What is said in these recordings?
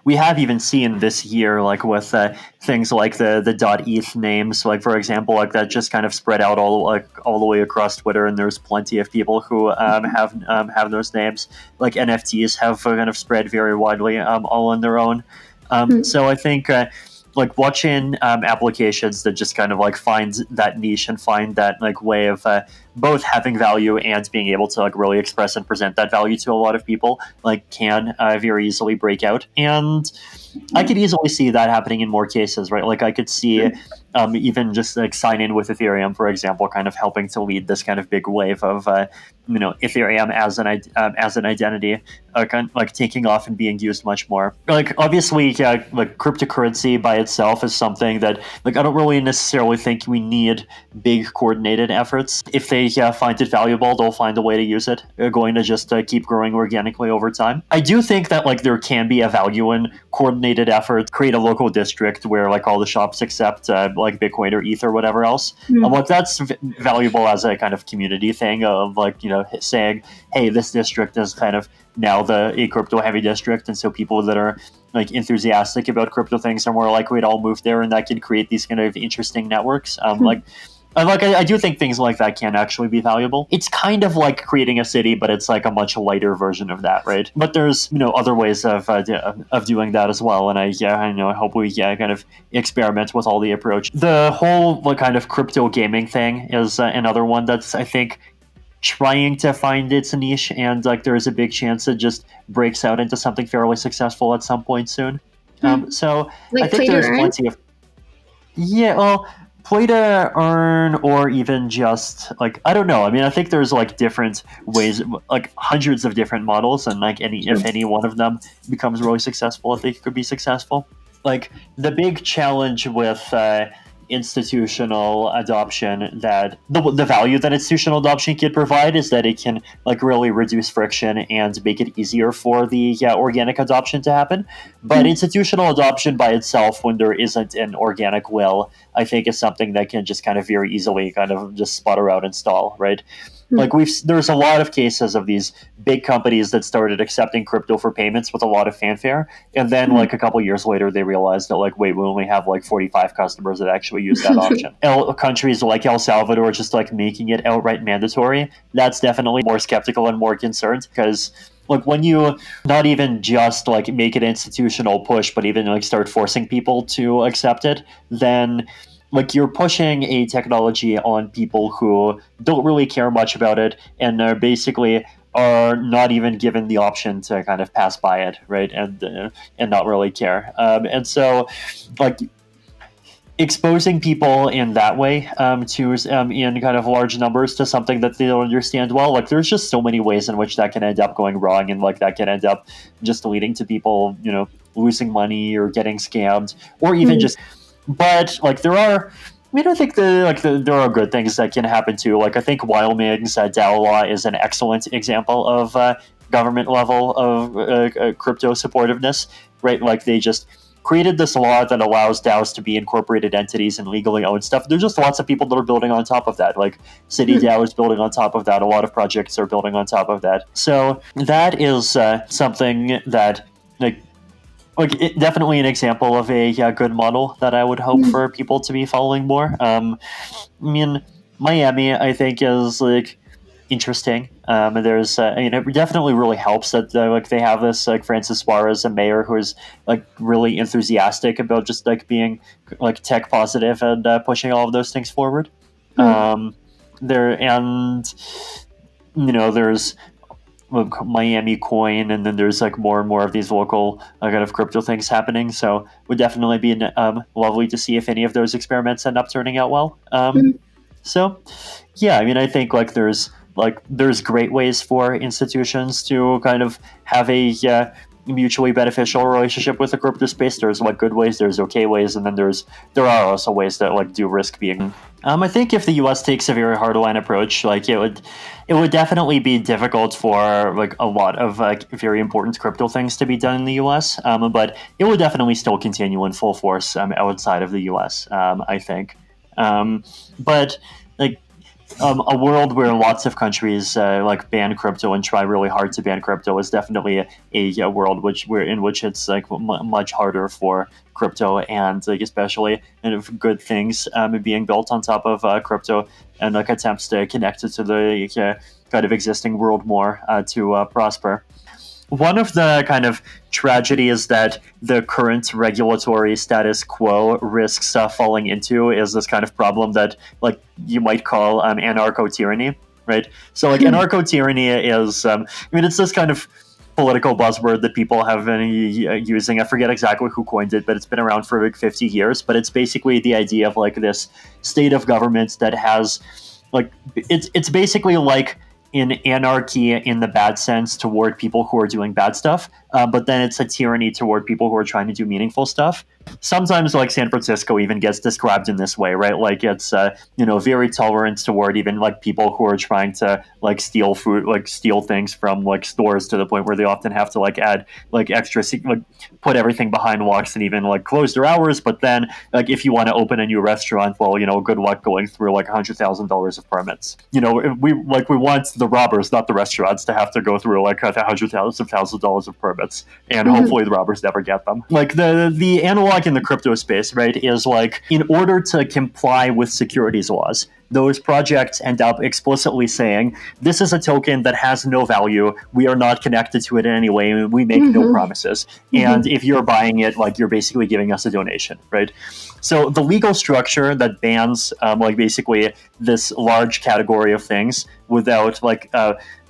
we have even seen this year, like with things like the .eth names, like for example, like that just kind of spread out all the way across Twitter, and there's plenty of people who have those names. Like NFTs have kind of spread very widely, all on their own. So I think like blockchain applications that just kind of like find that niche and find that like way of both having value and being able to like really express and present that value to a lot of people, like can very easily break out. And I could easily see that happening in more cases, right? Like I could see even just like sign in with Ethereum, for example, kind of helping to lead this kind of big wave of Ethereum as an identity, kind of like taking off and being used much more. Like obviously, like cryptocurrency by itself is something that like I don't really necessarily think we need big coordinated efforts. If they find it valuable, they'll find a way to use it. They're going to just keep growing organically over time. I do think that like there can be a value in coordinated efforts, create a local district where like all the shops accept like Bitcoin or ETH or whatever else. Like that's valuable as a kind of community thing of like, saying, hey, this district is kind of now a crypto heavy district. And so people that are like enthusiastic about crypto things are more likely to all move there, and that can create these kind of interesting networks. I do think things like that can actually be valuable. It's kind of like creating a city, but it's like a much lighter version of that, right? But there's other ways of doing that as well, and I hope we kind of experiment with all the approach. The whole kind of crypto gaming thing is another one that's I think trying to find its niche, and like there is a big chance it just breaks out into something fairly successful at some point soon. So like I think there's plenty of play to earn, or even just like I don't know. I mean, I think there's like different ways, like hundreds of different models, and like if any one of them becomes really successful, I think it could be successful. Like the big challenge with institutional adoption, that the value that institutional adoption can provide is that it can like really reduce friction and make it easier for the organic adoption to happen. But institutional adoption by itself, when there isn't an organic will, I think is something that can just kind of very easily kind of just sputter out and stall, right? Like there's a lot of cases of these big companies that started accepting crypto for payments with a lot of fanfare, and then like a couple years later they realized that like, wait, we only have like 45 customers that actually use that option. Countries like El Salvador just like making it outright mandatory, that's definitely more skeptical and more concerned, because like when you not even just like make it institutional push, but even like start forcing people to accept it, then like you're pushing a technology on people who don't really care much about it, and are basically are not even given the option to kind of pass by it, right? And not really care. And so like exposing people in that way to in kind of large numbers to something that they don't understand well, like there's just so many ways in which that can end up going wrong, and like that can end up just leading to people losing money or getting scammed, or even just. But like I think there are good things that can happen too. Like I think Wyoming's DAO law is an excellent example of government level of crypto supportiveness, right? Like they just created this law that allows DAOs to be incorporated entities and legally own stuff. There's just lots of people that are building on top of that. Like City DAO is building on top of that. A lot of projects are building on top of that. So that is something that definitely an example of a good model that I would hope for people to be following more. I mean, Miami, I think, is like interesting. There's, it definitely really helps that like they have this like Francis Suarez, a mayor who is like really enthusiastic about just like being like tech positive and pushing all of those things forward. There's Miami Coin, and then there's like more and more of these local kind of crypto things happening. So would definitely be lovely to see if any of those experiments end up turning out well. So yeah, I mean, I think like there's great ways for institutions to kind of have a mutually beneficial relationship with the crypto space. There's like good ways, there's okay ways, and then there are also ways that like do risk being. I think if the U.S. takes a very hardline approach, like it would definitely be difficult for like a lot of like very important crypto things to be done in the U.S. But it would definitely still continue in full force outside of the U.S. I think, but like A world where lots of countries like ban crypto and try really hard to ban crypto is definitely a world in which it's like much harder for crypto and like especially and if good things being built on top of crypto and like attempts to connect it to the kind of existing world more to prosper. One of the kind of tragedies that the current regulatory status quo risks falling into is this kind of problem that like you might call anarcho-tyranny, right? So like anarcho-tyranny is, I mean, it's this kind of political buzzword that people have been using. I forget exactly who coined it, but it's been around for like 50 years. But it's basically the idea of like this state of government that has like, it's basically like in anarchy in the bad sense toward people who are doing bad stuff, but then it's a tyranny toward people who are trying to do meaningful stuff. Sometimes like San Francisco even gets described in this way, right? Like it's very tolerant toward even like people who are trying to like steal food, like steal things from like stores to the point where they often have to like add like extra like put everything behind locks and even like close their hours. But then like if you want to open a new restaurant, well, good luck going through like $100,000 of permits. We want the robbers, not the restaurants, to have to go through like $100,000 of permits, and hopefully the robbers never get them. Like the analog in the crypto space, right, is like in order to comply with securities laws, those projects end up explicitly saying, this is a token that has no value. We are not connected to it in any way. We make no promises. And if you're buying it, like you're basically giving us a donation, right? So the legal structure that bans like basically this large category of things without like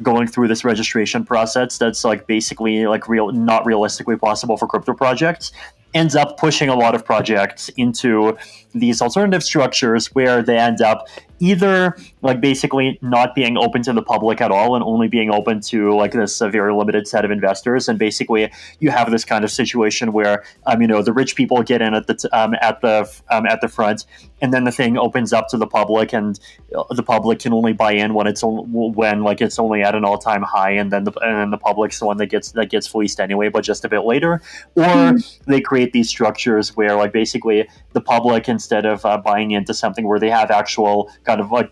going through this registration process that's like basically like not realistically possible for crypto projects ends up pushing a lot of projects into these alternative structures where they end up either like basically not being open to the public at all and only being open to like this very limited set of investors. And basically you have this kind of situation where the rich people get in at the front, and then the thing opens up to the public, and the public can only buy in when it's only at an all-time high, and then the public's the one that gets fleeced anyway, but just a bit later. Or they create these structures where like basically the public, instead of buying into something where they have actual kind of like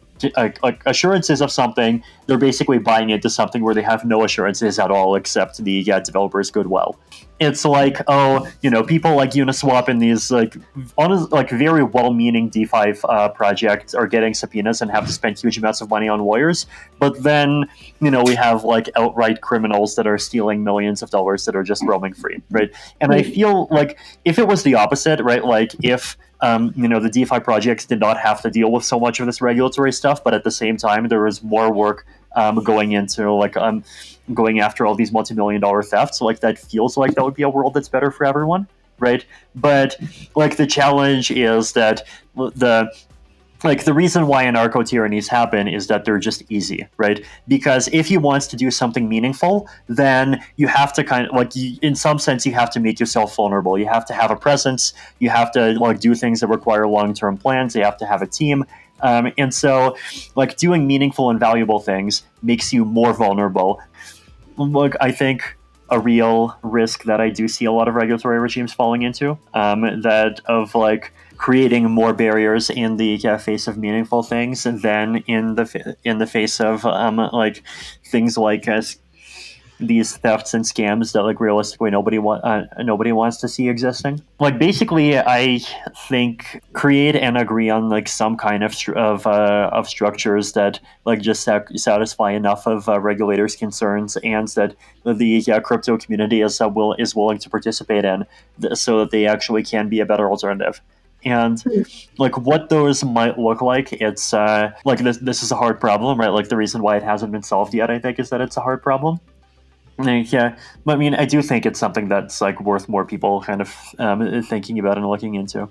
assurances of something, they're basically buying into something where they have no assurances at all except the developer's goodwill. It's like, people like Uniswap and these like very well-meaning DeFi projects are getting subpoenas and have to spend huge amounts of money on lawyers. But then, we have like outright criminals that are stealing millions of dollars that are just roaming free, right? And I feel like if it was the opposite, right, like if the DeFi projects did not have to deal with so much of this regulatory stuff, but at the same time there was more work going into like going after all these multi-million-dollar thefts. Like that feels like that would be a world that's better for everyone, right? But like the challenge is that the reason why anarcho-tyrannies happen is that they're just easy, right? Because if you want to do something meaningful, then you have to kind of like, in some sense, you have to make yourself vulnerable. You have to have a presence. You have to like do things that require long-term plans. You have to have a team. And so like doing meaningful and valuable things makes you more vulnerable. Look, I think a real risk that I do see a lot of regulatory regimes falling into, that of like creating more barriers in the face of meaningful things than in the face of like things like these thefts and scams that like realistically nobody wants to see existing. Like basically, I think create and agree on like some kind of structures that like just satisfy enough of regulators' concerns, and that the crypto community is willing to participate in, so that they actually can be a better alternative. And like what those might look like, it's like this is a hard problem, right? Like the reason why it hasn't been solved yet, I think, is that it's a hard problem. Yeah, but I mean, I do think it's something that's like worth more people kind of thinking about and looking into.